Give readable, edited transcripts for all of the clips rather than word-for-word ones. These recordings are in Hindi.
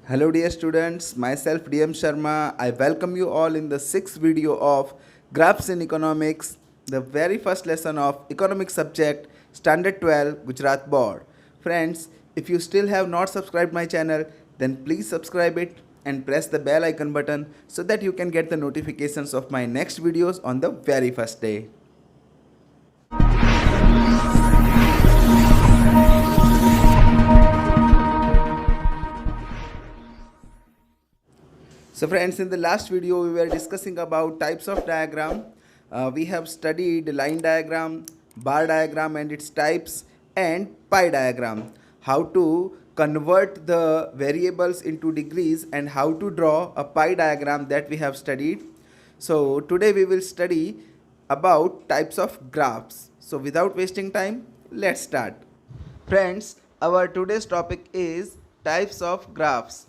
Hello dear students, myself DM Sharma. I welcome you all in the sixth video of Graphs in Economics, the very first lesson of economics subject Standard 12 Gujarat Board. Friends, if you still have not subscribed my channel, then please subscribe it and press the bell icon button so that you can get the notifications of my next videos on the very first day. So friends, in the last video we were discussing about types of diagram. We have studied line diagram, bar diagram and its types, and pie diagram. How to convert the variables into degrees and how to draw a pie diagram, that we have studied. So today we will study about types of graphs. So without wasting time, let's start. Friends, our today's topic is types of graphs.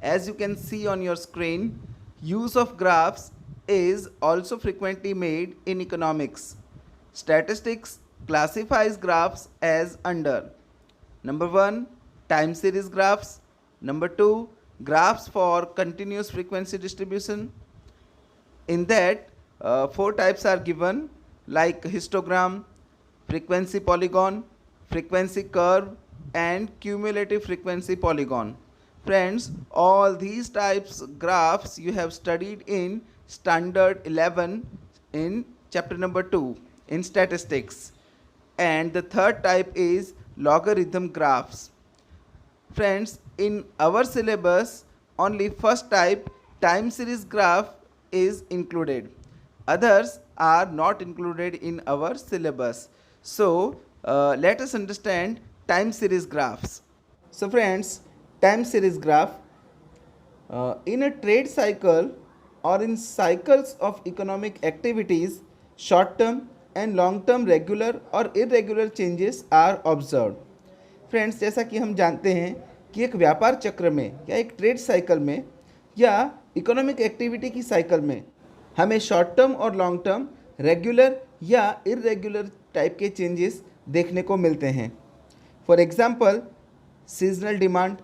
As you can see on your screen, use of graphs is also frequently made in economics. Statistics classifies graphs as under: number 1, time series graphs; number 2, graphs for continuous frequency distribution. In that, 4 types are given, like histogram, frequency polygon, frequency curve, and cumulative frequency polygon. Friends, all these types graphs you have studied in standard 11 in chapter number 2 in statistics. And the third type is logarithm graphs. Friends, in our syllabus only first type, time series graph, is included. Others are not included in our syllabus. So let us understand time series graphs. So friends, time series graph, in a trade cycle or in cycles of economic activities, short term and long term regular और irregular changes are observed. Friends, जैसा कि हम जानते हैं कि एक व्यापार चक्र में या एक ट्रेड साइकिल में या इकोनॉमिक एक्टिविटी की साइकिल में हमें शॉर्ट टर्म और लॉन्ग टर्म, रेगुलर या इरेगुलर टाइप के चेंजेस देखने को मिलते हैं. For example, seasonal demand.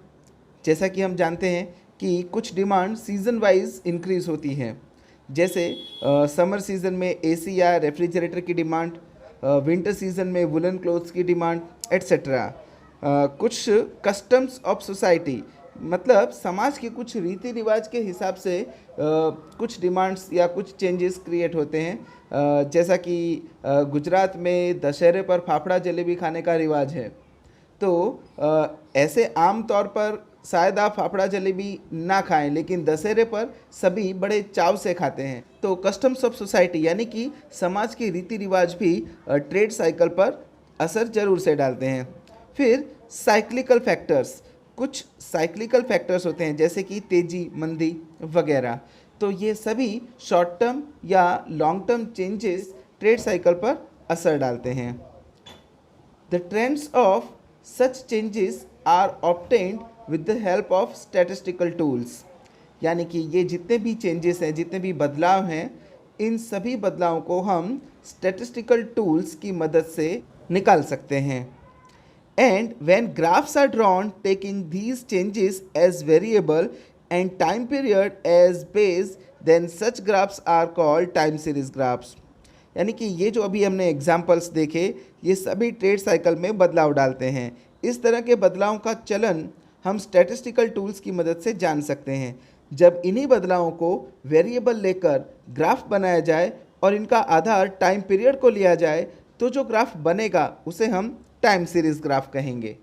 जैसा कि हम जानते हैं कि कुछ डिमांड सीज़न वाइज इंक्रीज़ होती हैं. जैसे समर सीज़न में एसी या रेफ्रिजरेटर की डिमांड, विंटर सीज़न में वुलन क्लोथ्स की डिमांड, एट्सेट्रा. कुछ कस्टम्स ऑफ सोसाइटी, मतलब समाज के कुछ रीति रिवाज के हिसाब से कुछ डिमांड्स या कुछ चेंजेस क्रिएट होते हैं. जैसा कि गुजरात में दशहरे पर फाफड़ा जलेबी खाने का रिवाज है, तो ऐसे आम तौर पर शायद आप फाफड़ा जलेबी ना खाएं, लेकिन दशहरे पर सभी बड़े चाव से खाते हैं. तो कस्टम्स ऑफ सोसाइटी यानी कि समाज के रीति रिवाज भी ट्रेड साइकिल पर असर जरूर से डालते हैं. फिर साइक्लिकल फैक्टर्स, कुछ साइक्लिकल फैक्टर्स होते हैं जैसे कि तेज़ी, मंदी वगैरह. तो ये सभी शॉर्ट टर्म या long term changes trade cycle पर असर डालते हैं. The trends of such changes are obtained with the help of statistical tools. यानी कि ये जितने भी चेंजेस हैं, जितने भी बदलाव हैं, इन सभी बदलावों को हम स्टैटिस्टिकल टूल्स की मदद से निकाल सकते हैं. And when graphs are drawn taking these changes as variable and time period as base, then such graphs are called time series graphs. यानी कि ये जो अभी हमने एग्जाम्पल्स देखे, ये सभी ट्रेड साइकिल में बदलाव डालते हैं. इस तरह के बदलावों का चलन हम स्टैटिस्टिकल टूल्स की मदद से जान सकते हैं. जब इन्हीं बदलावों को वेरिएबल लेकर ग्राफ बनाया जाए और इनका आधार टाइम पीरियड को लिया जाए, तो जो ग्राफ बनेगा उसे हम टाइम सीरीज ग्राफ कहेंगे.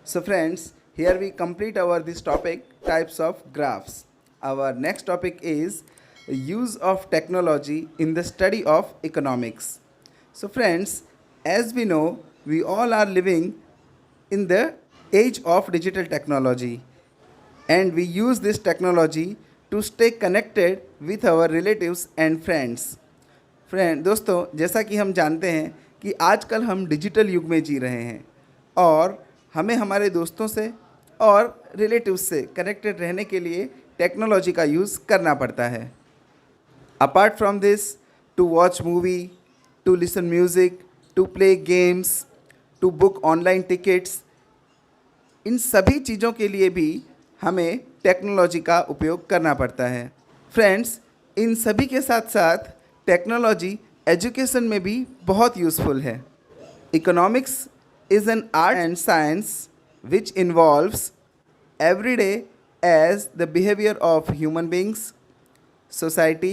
So friends, here we complete our this topic, types of graphs. Our next topic is use of technology in the study of economics. So friends, as we know, we all are living in the age of digital technology, and we use this technology to stay connected with our relatives and friends. दोस्तों, जैसा कि हम जानते हैं कि आजकल हम डिजिटल युग में जी रहे हैं और हमें हमारे दोस्तों से और रिलेटिव्स से कनेक्टेड रहने के लिए टेक्नोलॉजी का यूज़ करना पड़ता है. Apart from this, to watch movie, to listen music, to play games, to book online tickets, इन सभी चीज़ों के लिए भी हमें टेक्नोलॉजी का उपयोग करना पड़ता है। फ्रेंड्स, इन सभी के साथ साथ टेक्नोलॉजी एजुकेशन में भी बहुत यूज़फुल है। Economics is an art and science which involves every day as the behavior of human beings, society,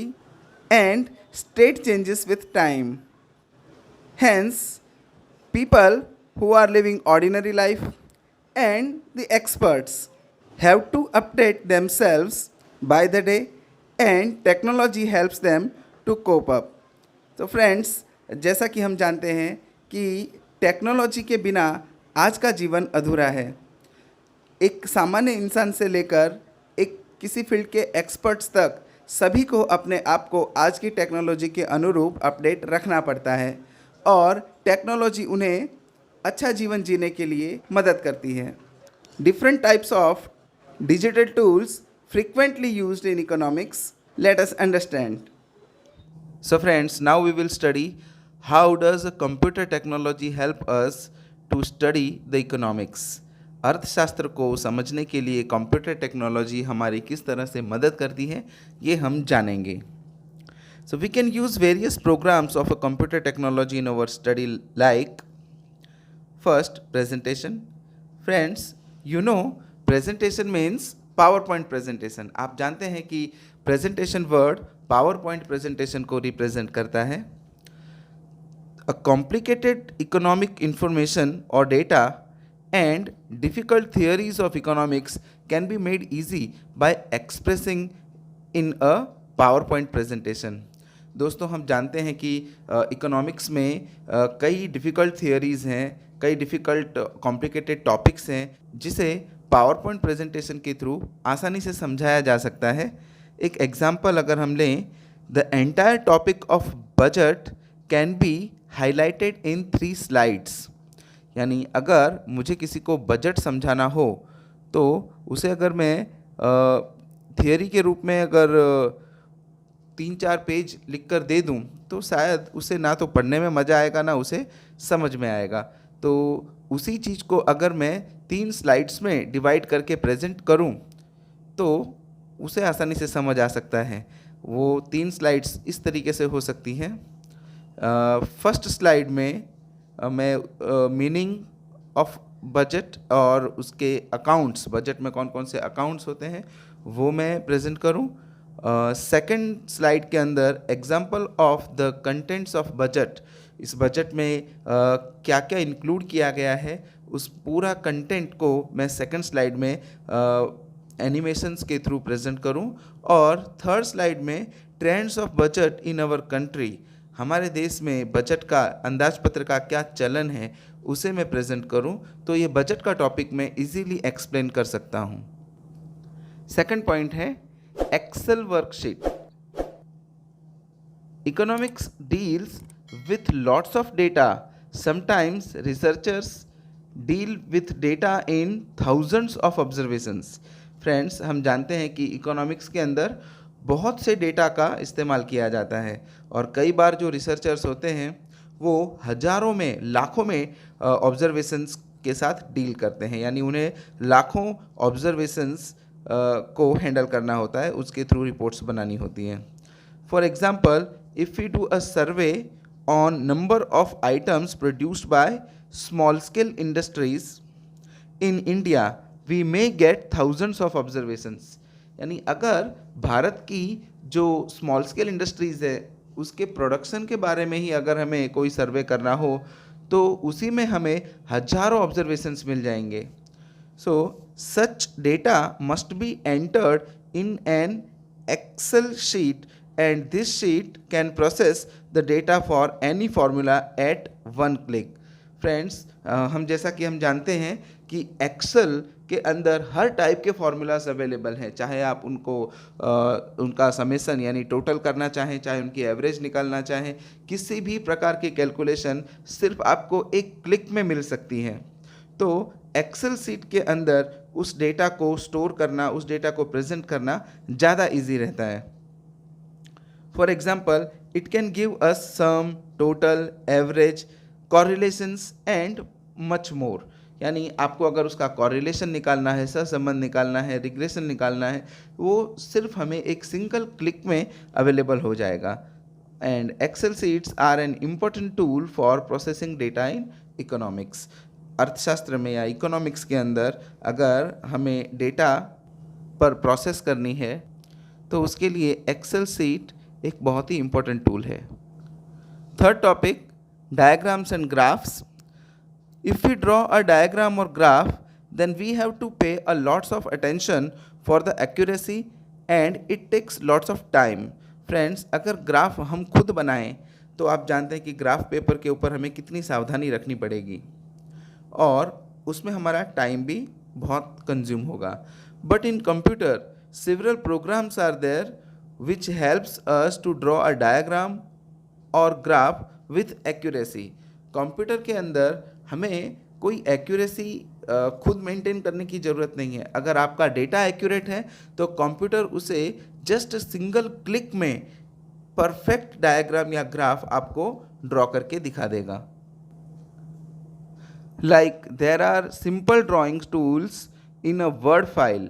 and state changes with time. Hence, people who are living ordinary life and the experts have to update themselves by the day, and technology helps them to cope up. तो फ्रेंड्स, जैसा कि हम जानते हैं कि टेक्नोलॉजी के बिना आज का जीवन अधूरा है। एक सामान्य इंसान से लेकर एक किसी फील्ड के एक्सपर्ट्स तक सभी को अपने आप को आज की टेक्नोलॉजी के अनुरूप अपडेट रखना पड़ता है और टेक्नोलॉजी उन्हें अच्छा जीवन जीने के लिए मदद करती है। Different types of digital tools frequently used in economics. Let us understand. So friends, now we will study how does a computer technology help us to study the economics. अर्थशास्त्र को समझने के लिए कंप्यूटर टेक्नोलॉजी हमारी किस तरह से मदद करती है, ये हम जानेंगे. So we can use various programs of a computer technology in our study, like first, presentation. Friends, you know presentation means PowerPoint presentation. आप जानते हैं कि presentation वर्ड PowerPoint presentation को रिप्रेजेंट करता है. A complicated economic information or data and difficult theories of economics can be made easy by expressing in a PowerPoint presentation. दोस्तों, हम जानते हैं कि इकोनॉमिक्स में कई डिफ़िकल्ट थियोरीज़ हैं, कई डिफ़िकल्ट कॉम्प्लिकेटेड टॉपिक्स हैं जिसे पावरपॉइंट प्रेजेंटेशन के थ्रू आसानी से समझाया जा सकता है. एक एग्जांपल अगर हम लें, the entire topic of budget can be highlighted in 3 slides. यानी अगर मुझे किसी को बजट समझाना हो तो उसे अगर मैं थियोरी के रूप में अगर 3-4 पेज लिख कर दे दूं तो शायद उसे ना तो पढ़ने में मज़ा आएगा ना उसे समझ में आएगा. तो उसी चीज़ को अगर मैं 3 स्लाइड्स में डिवाइड करके प्रेजेंट करूं तो उसे आसानी से समझ आ सकता है. वो 3 स्लाइड्स इस तरीके से हो सकती हैं. फर्स्ट स्लाइड में मैं मीनिंग ऑफ बजट और उसके अकाउंट्स, बजट में कौन कौन से अकाउंट्स होते हैं वो मैं प्रेजेंट करूं. सेकंड स्लाइड के अंदर example of the contents of budget, इस बजट में क्या क्या इंक्लूड किया गया है उस पूरा कंटेंट को मैं सेकंड स्लाइड में एनिमेशंस के थ्रू प्रेजेंट करूं. और थर्ड स्लाइड में trends of budget in our country, हमारे देश में बजट का अंदाज पत्र का क्या चलन है उसे मैं प्रेजेंट करूं तो ये बजट का टॉपिक मैं इजीली एक्सप्लेन कर सकता हूं. सेकंड पॉइंट है Excel worksheet. Economics deals with lots of data. Sometimes researchers deal with data in thousands of observations. Friends, हम जानते हैं कि इकोनॉमिक्स के अंदर बहुत से डेटा का इस्तेमाल किया जाता है और कई बार जो रिसर्चर्स होते हैं वो हजारों में, लाखों में ऑब्जर्वेशंस के साथ डील करते हैं. यानी उन्हें लाखों ऑब्जर्वेशंस को हैंडल करना होता है, उसके थ्रू रिपोर्ट्स बनानी होती हैं. For example, if we do a survey on number of items produced by small scale industries in India, we may get thousands of observations. यानी अगर भारत की जो स्मॉल स्केल इंडस्ट्रीज़ है उसके प्रोडक्शन के बारे में ही अगर हमें कोई सर्वे करना हो तो उसी में हमें हजारों ऑब्जर्वेशंस मिल जाएंगे. So such data must be entered in an Excel sheet and this sheet can process the data for any formula at one click. Friends, हम जैसा कि हम जानते हैं कि एक्सेल के अंदर हर टाइप के फार्मूलाज अवेलेबल हैं. चाहे आप उनको उनका समेसन यानी टोटल करना चाहें, चाहे उनकी एवरेज निकालना चाहें, किसी भी प्रकार की कैलकुलेशन सिर्फ आपको एक क्लिक में मिल सकती है. तो एक्सेल शीट के अंदर उस डेटा को स्टोर करना, उस डेटा को प्रेजेंट करना ज़्यादा ईजी रहता है. For example, it can give us sum, total, average, correlations and much more. यानी आपको अगर उसका कॉरिलेशन निकालना है, सहसंबंध निकालना है, रिग्रेशन निकालना है, वो सिर्फ हमें एक सिंगल क्लिक में अवेलेबल हो जाएगा। And Excel sheets are an important tool for processing data in economics. अर्थशास्त्र में या इकोनॉमिक्स के अंदर अगर हमें डेटा पर प्रोसेस करनी है तो उसके लिए एक्सेल शीट एक बहुत ही इम्पोर्टेंट टूल है। Third topic, diagrams and graphs. If we draw a diagram or graph, then we have to pay a lots of attention for the accuracy and it takes lots of time. Friends, अगर ग्राफ हम खुद बनाएं तो आप जानते हैं कि ग्राफ पेपर के ऊपर हमें कितनी सावधानी रखनी पड़ेगी और उसमें हमारा टाइम भी बहुत कंज्यूम होगा। But in computer several programs are there which helps us to draw a diagram और ग्राफ विथ एक्यूरेसी। कंप्यूटर के अंदर हमें कोई एक्यूरेसी खुद मेंटेन करने की ज़रूरत नहीं है। अगर आपका डेटा एक्यूरेट है तो कंप्यूटर उसे जस्ट सिंगल क्लिक में परफेक्ट डायग्राम या ग्राफ आपको ड्रॉ करके दिखा देगा। Like there are simple drawings tools in a Word file,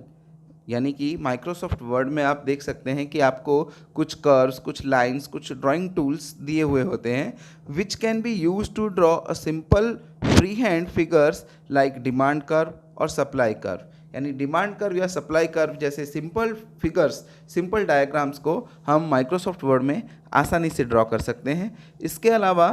यानी कि माइक्रोसॉफ्ट वर्ड में आप देख सकते हैं कि आपको कुछ कर्व्स, कुछ लाइंस, कुछ ड्राइंग टूल्स दिए हुए होते हैं which can be use to draw a simple free hand figures like demand curve और सप्लाई कर्व। यानी डिमांड कर्व या सप्लाई कर्व जैसे सिंपल फिगर्स, सिंपल डायग्राम्स को हम माइक्रोसॉफ्ट वर्ड में आसानी से ड्रॉ कर सकते हैं। इसके अलावा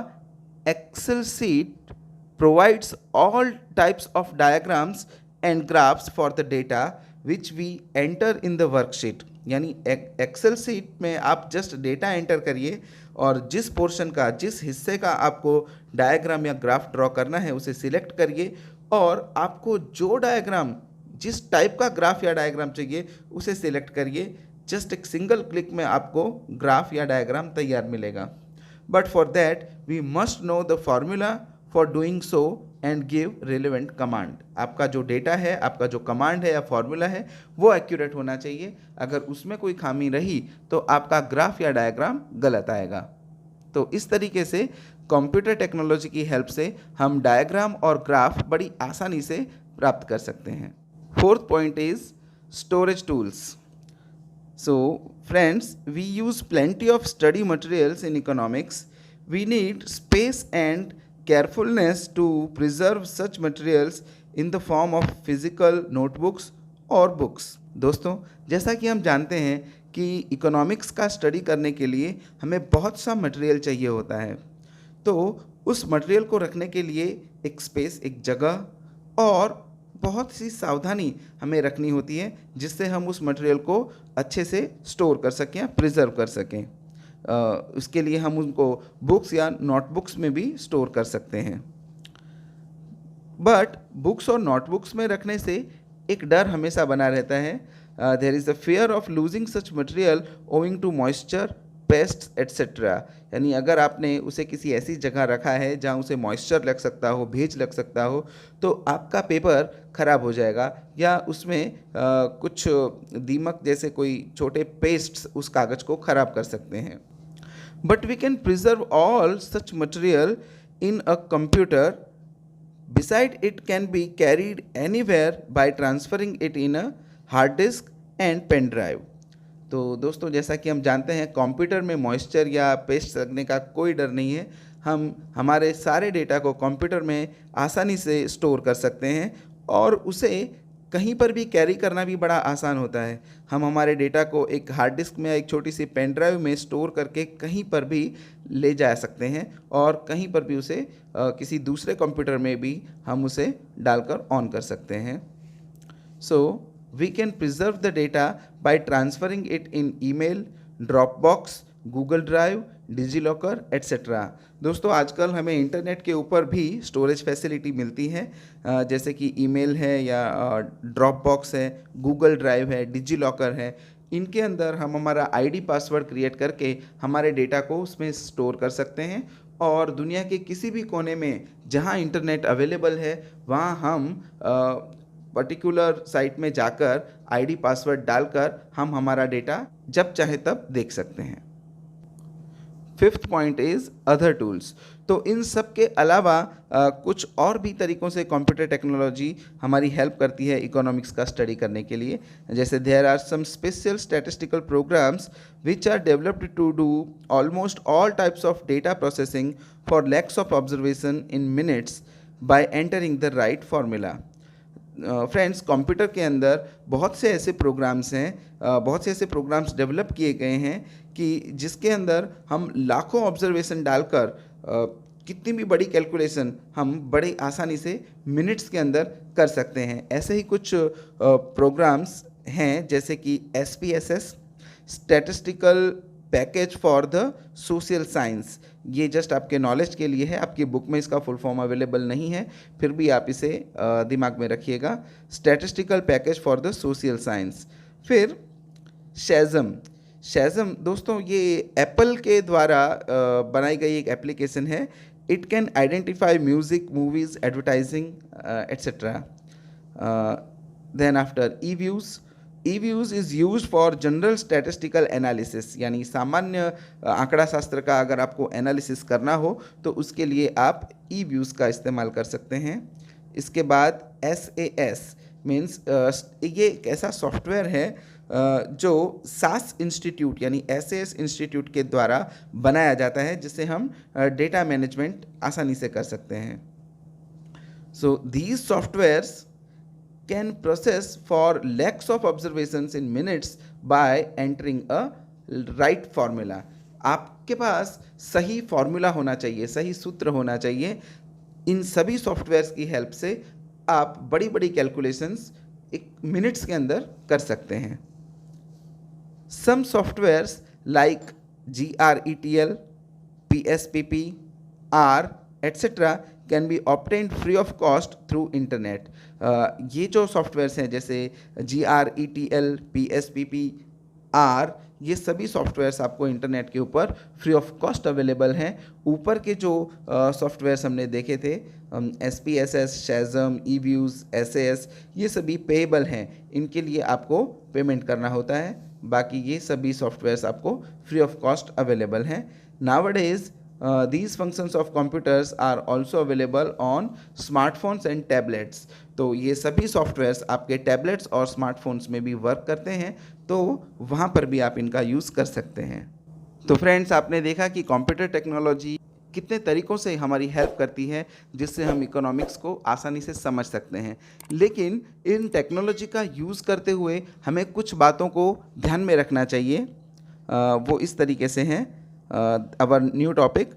Excel sheet provides all types of diagrams and graphs for the data which we enter in the worksheet. यानी एक्सेल शीट में आप जस्ट डेटा एंटर करिए और जिस पोर्शन का, जिस हिस्से का आपको डायग्राम या ग्राफ ड्रॉ करना है उसे सिलेक्ट करिए और आपको जो डायग्राम, जिस टाइप का ग्राफ या डायग्राम चाहिए उसे सिलेक्ट करिए। जस्ट एक सिंगल क्लिक में आपको ग्राफ या डायग्राम तैयार मिलेगा। But for that we must know the formula for doing so and give relevant command. आपका जो डेटा है, आपका जो कमांड है या फॉर्मूला है वो एक्यूरेट होना चाहिए। अगर उसमें कोई खामी रही तो आपका ग्राफ या डायग्राम गलत आएगा। तो इस तरीके से कंप्यूटर टेक्नोलॉजी की हेल्प से हम डायग्राम और ग्राफ बड़ी आसानी से प्राप्त कर सकते हैं। Fourth point is storage tools. So friends, we use plenty of study materials in economics. We need space and carefulness to preserve such materials in the form of physical notebooks और books। दोस्तों, जैसा कि हम जानते हैं कि इकोनॉमिक्स का स्टडी करने के लिए हमें बहुत सा मटेरियल चाहिए होता है, तो उस मटेरियल को रखने के लिए एक स्पेस, एक जगह और बहुत सी सावधानी हमें रखनी होती है जिससे हम उस मटेरियल को अच्छे से स्टोर कर सकें, प्रिजर्व कर सकें। उसके लिए हम उनको बुक्स या नोटबुक्स में भी स्टोर कर सकते हैं। बट बुक्स और नोटबुक्स में रखने से एक डर हमेशा बना रहता है। There is the fear of losing such material owing to moisture, pest etcetera. यानी अगर आपने उसे किसी ऐसी जगह रखा है जहाँ उसे मॉइस्चर लग सकता हो, भेज लग सकता हो, तो आपका पेपर ख़राब हो जाएगा या उसमें कुछ दीमक जैसे कोई छोटे पेस्ट्स उस कागज़ को ख़राब कर सकते हैं। But we can preserve all such material in a computer. Beside it can be carried anywhere by transferring it in a hard disk and pen drive। तो दोस्तों, जैसा कि हम जानते हैं कंप्यूटर में मॉइस्चर या पेस्ट लगने का कोई डर नहीं है। हम हमारे सारे डेटा को कंप्यूटर में आसानी से स्टोर कर सकते हैं और उसे कहीं पर भी कैरी करना भी बड़ा आसान होता है। हम हमारे डेटा को एक हार्ड डिस्क में या एक छोटी सी पेन ड्राइव में स्टोर करके कहीं पर भी ले जा सकते हैं और कहीं पर भी उसे किसी दूसरे कंप्यूटर में भी हम उसे डालकर ऑन कर सकते हैं। So we can preserve the data by transferring it in email, Dropbox, Google drive, DigiLocker etcetera. दोस्तों, आजकल हमें इंटरनेट के ऊपर भी स्टोरेज फैसिलिटी मिलती है, जैसे कि ईमेल है या ड्रॉपबॉक्स है, गूगल ड्राइव है, डिजीलॉकर है। इनके अंदर हम हमारा आईडी पासवर्ड क्रिएट करके हमारे डेटा को उसमें स्टोर कर सकते हैं और दुनिया के किसी भी कोने में जहां इंटरनेट अवेलेबल है वहां हम पर्टिकुलर साइट में जाकर आईडी पासवर्ड डालकर हम हमारा डेटा जब चाहे तब देख सकते हैं। Fifth point is other tools. तो इन सब के अलावा कुछ और भी तरीक़ों से कंप्यूटर टेक्नोलॉजी हमारी हेल्प करती है इकोनॉमिक्स का स्टडी करने के लिए। जैसे there are some special statistical programs which are developed to do almost all types of data processing for lakhs of observation in minutes by entering the right formula. Friends, computer के अंदर बहुत से ऐसे प्रोग्राम्स हैं, बहुत से ऐसे प्रोग्राम्स डेवलप किए गए हैं कि जिसके अंदर हम लाखों ऑब्जर्वेशन डालकर कितनी भी बड़ी कैलकुलेशन हम बड़ी आसानी से मिनट्स के अंदर कर सकते हैं। ऐसे ही कुछ प्रोग्राम्स हैं जैसे कि SPSS, statistical package for the social science. ये जस्ट आपके नॉलेज के लिए है, आपकी बुक में इसका फुल फॉर्म अवेलेबल नहीं है, फिर भी आप इसे दिमाग में रखिएगा, statistical package for the social science. फिर शैज़म दोस्तों, ये एप्पल के द्वारा बनाई गई एक एप्लीकेशन है। It can identify music, movies, advertising etcetera. Then after EViews is use for general statistical analysis, यानी सामान्य आंकड़ा शास्त्र का अगर आपको एनालिसिस करना हो तो उसके लिए आप ई-व्यूज़ का इस्तेमाल कर सकते हैं। इसके बाद SAS मीन्स ये एक ऐसा सॉफ्टवेयर है जो SAS इंस्टीट्यूट यानी SAS इंस्टीट्यूट के द्वारा बनाया जाता है, जिससे हम डेटा मैनेजमेंट आसानी से कर सकते हैं। So these softwares can process for lakhs of observations in minutes by entering a right formula। आपके पास सही फॉर्मूला होना चाहिए, सही सूत्र होना चाहिए। इन सभी सॉफ्टवेयर्स की हेल्प से आप बड़ी बड़ी कैलकुलेशंस एक मिनट्स के अंदर कर सकते हैं। Some softwares like GRETL, PSPP, R etc. Can be obtained free of cost through internet. ये जो सॉफ्टवेयर्स हैं जैसे GRETL, PSPP, R, ये सभी सॉफ्टवेयर्स आपको इंटरनेट के ऊपर फ्री ऑफ कॉस्ट अवेलेबल हैं। ऊपर के जो सॉफ्टवेयर्स हमने देखे थे SPSS, शैज़म, ई-व्यूज़, SAS, ये सभी पेएबल हैं, इनके लिए आपको पेमेंट करना होता है। बाकी ये सभी सॉफ्टवेयर्स आपको फ्री ऑफ कॉस्ट अवेलेबल हैं। Nowadays these functions of computers are also available on smartphones and tablets। तो ये सभी सॉफ्टवेयर्स आपके टैबलेट्स और स्मार्टफोन्स में भी वर्क करते हैं, तो वहाँ पर भी आप इनका यूज़ कर सकते हैं। तो फ्रेंड्स, आपने देखा कि कंप्यूटर टेक्नोलॉजी कितने तरीक़ों से हमारी हेल्प करती है, जिससे हम इकोनॉमिक्स को आसानी से समझ सकते हैं। लेकिन इन टेक्नोलॉजी का यूज़ करते हुए हमें कुछ बातों को ध्यान में रखना चाहिए। वो इस तरीके से हैं। Our new topic,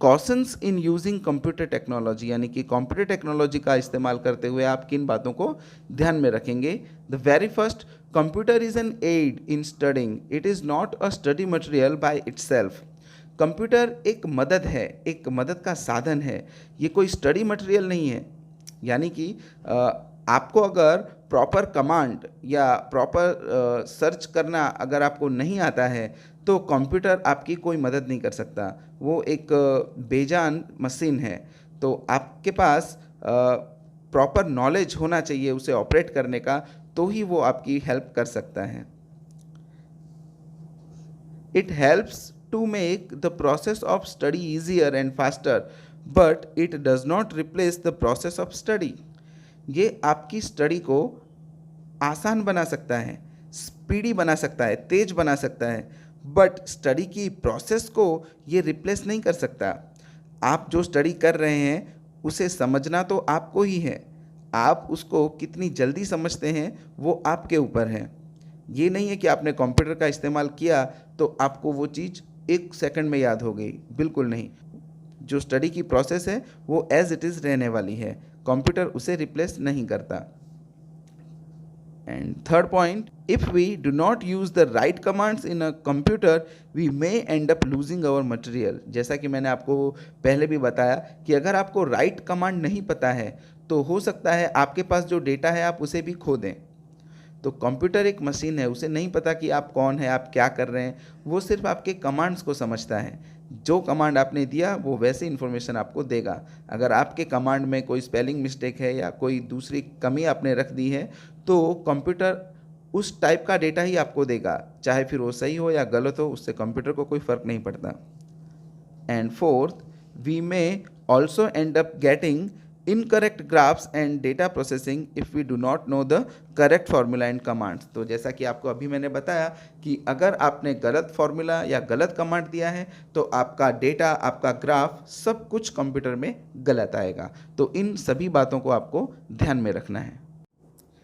cautions in using computer technology, यानी कि कंप्यूटर टेक्नोलॉजी का इस्तेमाल करते हुए आप किन बातों को ध्यान में रखेंगे। The very first, computer is an aid in studying, it is not a study material by itself. Computer एक मदद है, एक मदद का साधन है, ये कोई स्टडी मटेरियल नहीं है। यानी कि आपको अगर प्रॉपर कमांड या प्रॉपर सर्च करना अगर आपको नहीं आता है तो कंप्यूटर आपकी कोई मदद नहीं कर सकता, वो एक बेजान मशीन है। तो आपके पास प्रॉपर नॉलेज होना चाहिए उसे ऑपरेट करने का, तो ही वो आपकी हेल्प कर सकता है। It helps to make the process of study easier and faster, but it does not replace the process of study. ये आपकी स्टडी को आसान बना सकता है, स्पीडी बना सकता है, तेज बना सकता है, बट स्टडी की प्रोसेस को ये रिप्लेस नहीं कर सकता। आप जो स्टडी कर रहे हैं उसे समझना तो आपको ही है, आप उसको कितनी जल्दी समझते हैं वो आपके ऊपर है। ये नहीं है कि आपने कंप्यूटर का इस्तेमाल किया तो आपको वो चीज़ 1 सेकंड में याद हो गई, बिल्कुल नहीं। जो स्टडी की प्रोसेस है वो एज इट इज़ रहने वाली है, कंप्यूटर उसे रिप्लेस नहीं करता। And third point, if we do not use the right commands in a computer, we may end up losing our material। जैसा कि मैंने आपको पहले भी बताया कि अगर आपको right command नहीं पता है तो हो सकता है आपके पास जो डेटा है आप उसे भी खो दें। तो कंप्यूटर एक मशीन है, उसे नहीं पता कि आप कौन है, आप क्या कर रहे हैं, वो सिर्फ आपके कमांड्स को समझता है। जो कमांड आपने दिया वो वैसी इन्फॉर्मेशन आपको देगा। अगर आपके कमांड में कोई स्पेलिंग मिस्टेक है या कोई दूसरी कमी आपने रख दी है तो कंप्यूटर उस टाइप का डेटा ही आपको देगा, चाहे फिर वो सही हो या गलत हो, उससे कंप्यूटर को कोई फ़र्क नहीं पड़ता। And fourth, we may also end up getting incorrect graphs and data processing if we do not know the correct formula and commands. तो जैसा कि आपको अभी मैंने बताया कि अगर आपने गलत फॉर्मूला या गलत कमांड दिया है तो आपका डेटा, आपका ग्राफ, सब कुछ कंप्यूटर में गलत आएगा. तो इन सभी बातों को आपको ध्यान में रखना है.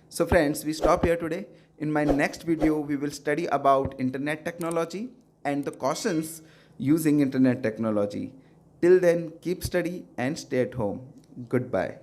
So friends, we stop here today. In my next video, we will study about internet technology and the cautions using internet technology. Till then, keep study and stay at home. Goodbye.